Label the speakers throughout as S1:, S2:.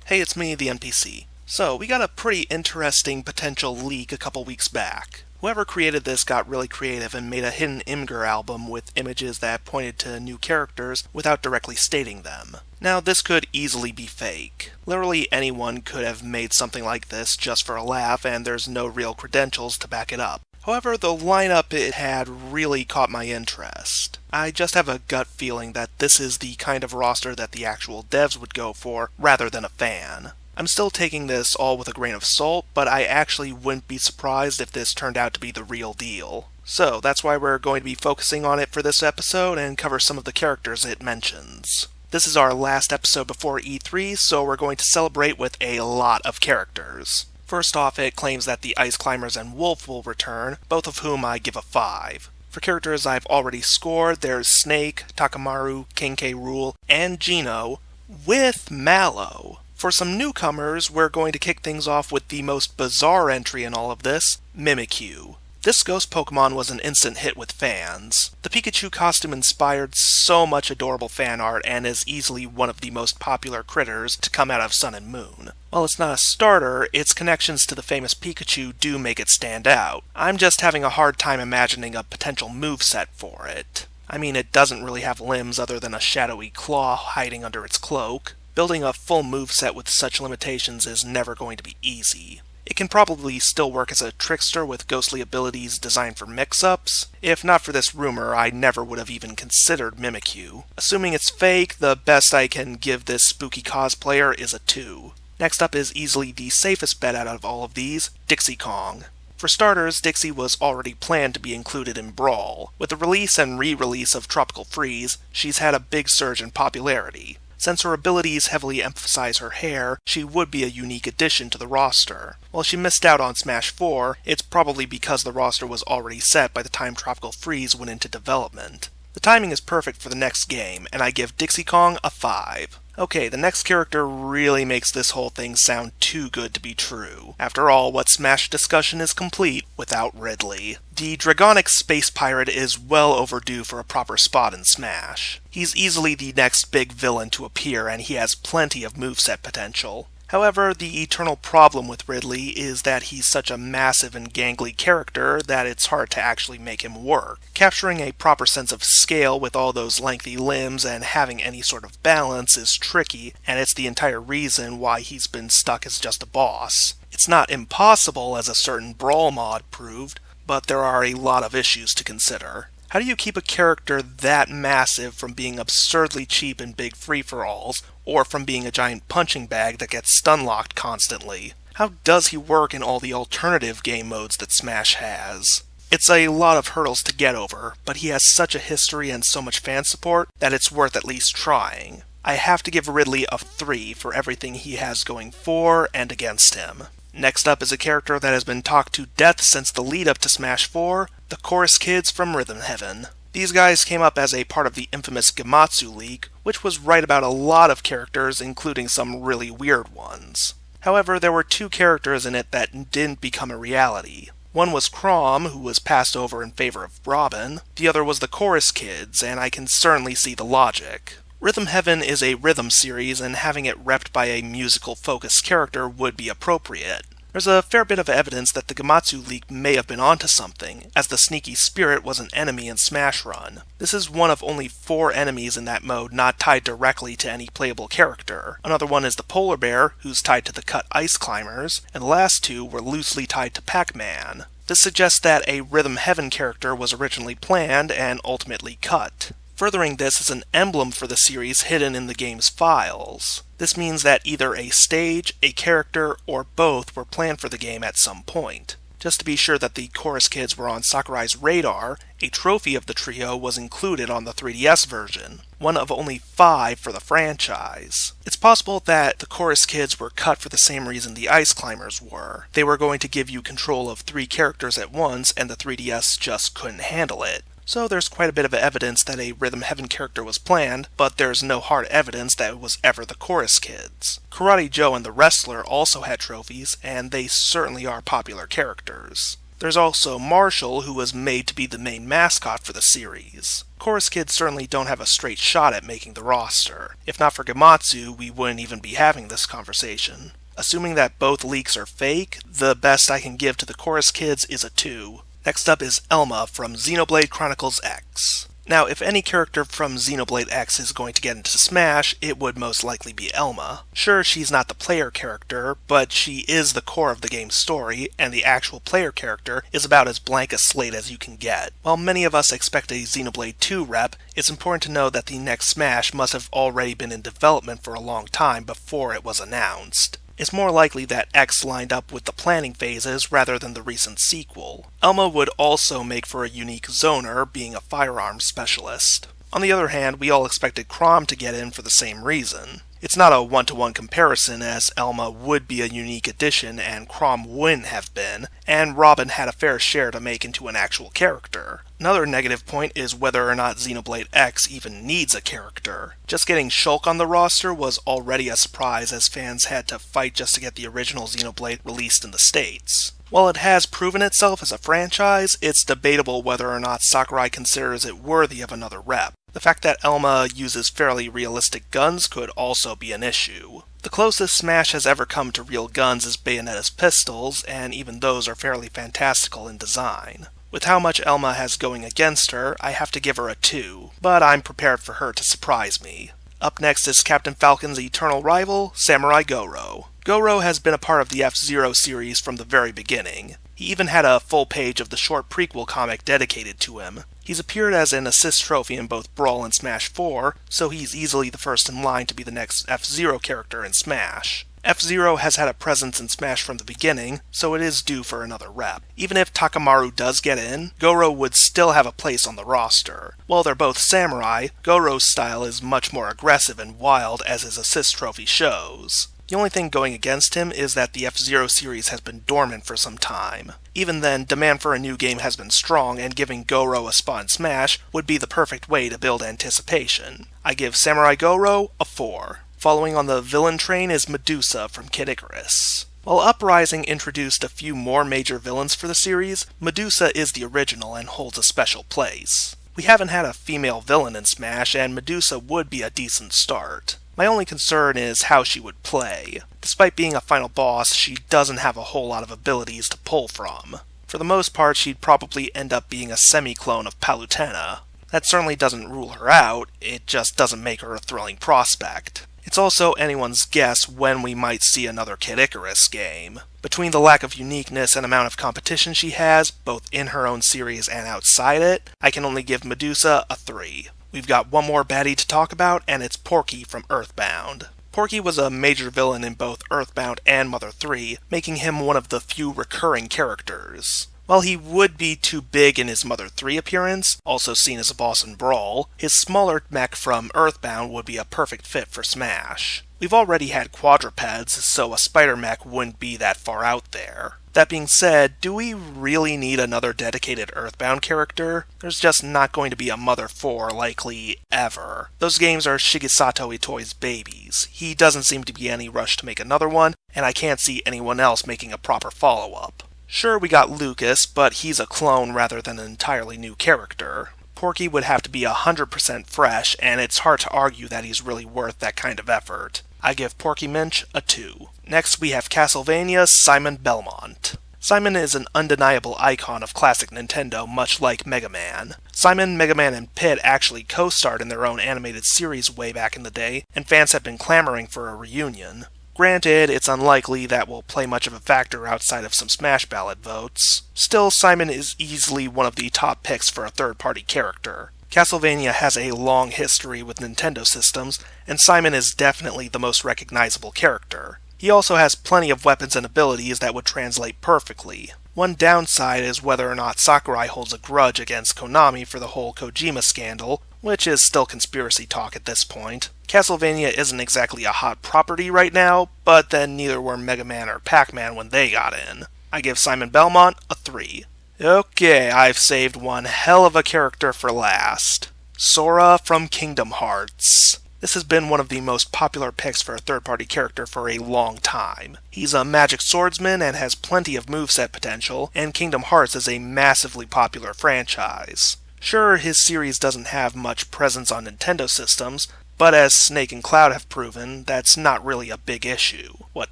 S1: Hey, it's me, the NPC. So, we got a pretty interesting potential leak a couple weeks back. Whoever created this got really creative and made a hidden Imgur album with images that pointed to new characters without directly stating them. Now, this could easily be fake. Literally anyone could have made something like this just for a laugh, and there's no real credentials to back it up. However, the lineup it had really caught my interest. I just have a gut feeling that this is the kind of roster that the actual devs would go for, rather than a fan. I'm still taking this all with a grain of salt, but I actually wouldn't be surprised if this turned out to be the real deal. So, that's why we're going to be focusing on it for this episode and cover some of the characters it mentions. This is our last episode before E3, so we're going to celebrate with a lot of characters. First off, it claims that the Ice Climbers and Wolf will return, both of whom I give a 5. For characters I've already scored, there's Snake, Takamaru, King K. Rool, and Geno, with Mallow. For some newcomers, we're going to kick things off with the most bizarre entry in all of this, Mimikyu. This ghost Pokemon was an instant hit with fans. The Pikachu costume inspired so much adorable fan art and is easily one of the most popular critters to come out of Sun and Moon. While it's not a starter, its connections to the famous Pikachu do make it stand out. I'm just having a hard time imagining a potential moveset for it. I mean, it doesn't really have limbs other than a shadowy claw hiding under its cloak. Building a full moveset with such limitations is never going to be easy. It can probably still work as a trickster with ghostly abilities designed for mix-ups. If not for this rumor, I never would have even considered Mimikyu. Assuming it's fake, the best I can give this spooky cosplayer is a 2. Next up is easily the safest bet out of all of these, Dixie Kong. For starters, Dixie was already planned to be included in Brawl. With the release and re-release of Tropical Freeze, she's had a big surge in popularity. Since her abilities heavily emphasize her hair, she would be a unique addition to the roster. While she missed out on Smash 4, it's probably because the roster was already set by the time Tropical Freeze went into development. The timing is perfect for the next game, and I give Dixie Kong a 5. Okay, the next character really makes this whole thing sound too good to be true. After all, what Smash discussion is complete without Ridley? The Dragonic Space Pirate is well overdue for a proper spot in Smash. He's easily the next big villain to appear, and he has plenty of moveset potential. However, the eternal problem with Ridley is that he's such a massive and gangly character that it's hard to actually make him work. Capturing a proper sense of scale with all those lengthy limbs and having any sort of balance is tricky, and it's the entire reason why he's been stuck as just a boss. It's not impossible, as a certain Brawl mod proved, but there are a lot of issues to consider. How do you keep a character that massive from being absurdly cheap in big free-for-alls, or from being a giant punching bag that gets stun-locked constantly? How does he work in all the alternative game modes that Smash has? It's a lot of hurdles to get over, but he has such a history and so much fan support that it's worth at least trying. I have to give Ridley a 3 for everything he has going for and against him. Next up is a character that has been talked to death since the lead-up to Smash 4, the Chorus Kids from Rhythm Heaven. These guys came up as a part of the infamous Gematsu leak, which was right about a lot of characters, including some really weird ones. However, there were 2 characters in it that didn't become a reality. One was Chrom, who was passed over in favor of Robin. The other was the Chorus Kids, and I can certainly see the logic. Rhythm Heaven is a rhythm series, and having it repped by a musical-focused character would be appropriate. There's a fair bit of evidence that the Gematsu leak may have been onto something, as the Sneaky Spirit was an enemy in Smash Run. This is one of only 4 enemies in that mode not tied directly to any playable character. Another one is the Polar Bear, who's tied to the cut Ice Climbers, and the last 2 were loosely tied to Pac-Man. This suggests that a Rhythm Heaven character was originally planned and ultimately cut. Furthering this is an emblem for the series hidden in the game's files. This means that either a stage, a character, or both were planned for the game at some point. Just to be sure that the Chorus Kids were on Sakurai's radar, a trophy of the trio was included on the 3DS version, one of only 5 for the franchise. It's possible that the Chorus Kids were cut for the same reason the Ice Climbers were. They were going to give you control of 3 characters at once, and the 3DS just couldn't handle it. So there's quite a bit of evidence that a Rhythm Heaven character was planned, but there's no hard evidence that it was ever the Chorus Kids. Karate Joe and the Wrestler also had trophies, and they certainly are popular characters. There's also Marshall, who was made to be the main mascot for the series. Chorus Kids certainly don't have a straight shot at making the roster. If not for Gematsu, we wouldn't even be having this conversation. Assuming that both leaks are fake, the best I can give to the Chorus Kids is a 2. Next up is Elma from Xenoblade Chronicles X. Now, if any character from Xenoblade X is going to get into Smash, it would most likely be Elma. Sure, she's not the player character, but she is the core of the game's story, and the actual player character is about as blank a slate as you can get. While many of us expect a Xenoblade 2 rep, it's important to know that the next Smash must have already been in development for a long time before it was announced. It's more likely that X lined up with the planning phases rather than the recent sequel. Elma would also make for a unique zoner, being a firearms specialist. On the other hand, we all expected Chrom to get in for the same reason. It's not a one-to-one comparison, as Elma would be a unique addition and Chrom wouldn't have been, and Robin had a fair share to make into an actual character. Another negative point is whether or not Xenoblade X even needs a character. Just getting Shulk on the roster was already a surprise, as fans had to fight just to get the original Xenoblade released in the States. While it has proven itself as a franchise, it's debatable whether or not Sakurai considers it worthy of another rep. The fact that Elma uses fairly realistic guns could also be an issue. The closest Smash has ever come to real guns is Bayonetta's pistols, and even those are fairly fantastical in design. With how much Elma has going against her, I have to give her a 2, but I'm prepared for her to surprise me. Up next is Captain Falcon's eternal rival, Samurai Goro. Goro has been a part of the F-Zero series from the very beginning. He even had a full page of the short prequel comic dedicated to him. He's appeared as an assist trophy in both Brawl and Smash 4, so he's easily the first in line to be the next F-Zero character in Smash. F-Zero has had a presence in Smash from the beginning, so it is due for another rep. Even if Takamaru does get in, Goro would still have a place on the roster. While they're both samurai, Goro's style is much more aggressive and wild, as his assist trophy shows. The only thing going against him is that the F-Zero series has been dormant for some time. Even then, demand for a new game has been strong, and giving Goro a spot in Smash would be the perfect way to build anticipation. I give Samurai Goro a 4. Following on the villain train is Medusa from Kid Icarus. While Uprising introduced a few more major villains for the series, Medusa is the original and holds a special place. We haven't had a female villain in Smash, and Medusa would be a decent start. My only concern is how she would play. Despite being a final boss, she doesn't have a whole lot of abilities to pull from. For the most part, she'd probably end up being a semi-clone of Palutena. That certainly doesn't rule her out, it just doesn't make her a thrilling prospect. It's also anyone's guess when we might see another Kid Icarus game. Between the lack of uniqueness and amount of competition she has, both in her own series and outside it, I can only give Medusa a 3. We've got one more baddie to talk about, and it's Porky from Earthbound. Porky was a major villain in both Earthbound and Mother 3, making him one of the few recurring characters. While he would be too big in his Mother 3 appearance, also seen as a boss in Brawl, his smaller mech from Earthbound would be a perfect fit for Smash. We've already had quadrupeds, so a spider mech wouldn't be that far out there. That being said, do we really need another dedicated Earthbound character? There's just not going to be a Mother 4 likely ever. Those games are Shigesato Itoi's babies. He doesn't seem to be any rush to make another one, and I can't see anyone else making a proper follow-up. Sure, we got Lucas, but he's a clone rather than an entirely new character. Porky would have to be 100% fresh, and it's hard to argue that he's really worth that kind of effort. I give Porky Minch a 2. Next we have Castlevania's Simon Belmont. Simon is an undeniable icon of classic Nintendo, much like Mega Man. Simon, Mega Man, and Pit actually co-starred in their own animated series way back in the day, and fans have been clamoring for a reunion. Granted, it's unlikely that will play much of a factor outside of some Smash Ballot votes. Still, Simon is easily one of the top picks for a third-party character. Castlevania has a long history with Nintendo systems, and Simon is definitely the most recognizable character. He also has plenty of weapons and abilities that would translate perfectly. One downside is whether or not Sakurai holds a grudge against Konami for the whole Kojima scandal, which is still conspiracy talk at this point. Castlevania isn't exactly a hot property right now, but then neither were Mega Man or Pac-Man when they got in. I give Simon Belmont a 3. Okay, I've saved one hell of a character for last. Sora from Kingdom Hearts. This has been one of the most popular picks for a third-party character for a long time. He's a magic swordsman and has plenty of moveset potential, and Kingdom Hearts is a massively popular franchise. Sure, his series doesn't have much presence on Nintendo systems, but as Snake and Cloud have proven, that's not really a big issue. What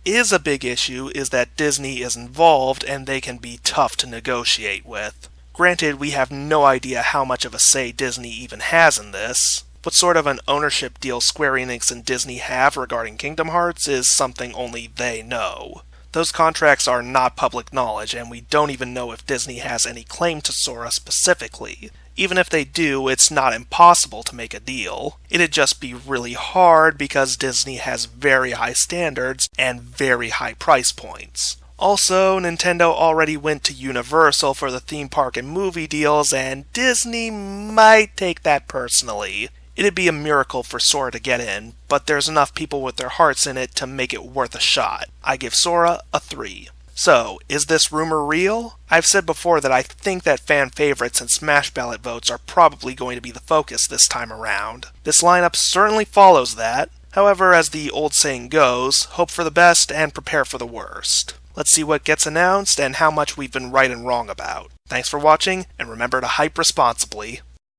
S1: is a big issue is that Disney is involved and they can be tough to negotiate with. Granted, we have no idea how much of a say Disney even has in this. What sort of an ownership deal Square Enix and Disney have regarding Kingdom Hearts is something only they know. Those contracts are not public knowledge, and we don't even know if Disney has any claim to Sora specifically. Even if they do, it's not impossible to make a deal. It'd just be really hard because Disney has very high standards and very high price points. Also, Nintendo already went to Universal for the theme park and movie deals, and Disney might take that personally. It'd be a miracle for Sora to get in, but there's enough people with their hearts in it to make it worth a shot. I give Sora a 3. So, is this rumor real? I've said before that I think that fan favorites and Smash Ballot votes are probably going to be the focus this time around. This lineup certainly follows that. However, as the old saying goes, hope for the best and prepare for the worst. Let's see what gets announced and how much we've been right and wrong about. Thanks for watching, and remember to hype responsibly.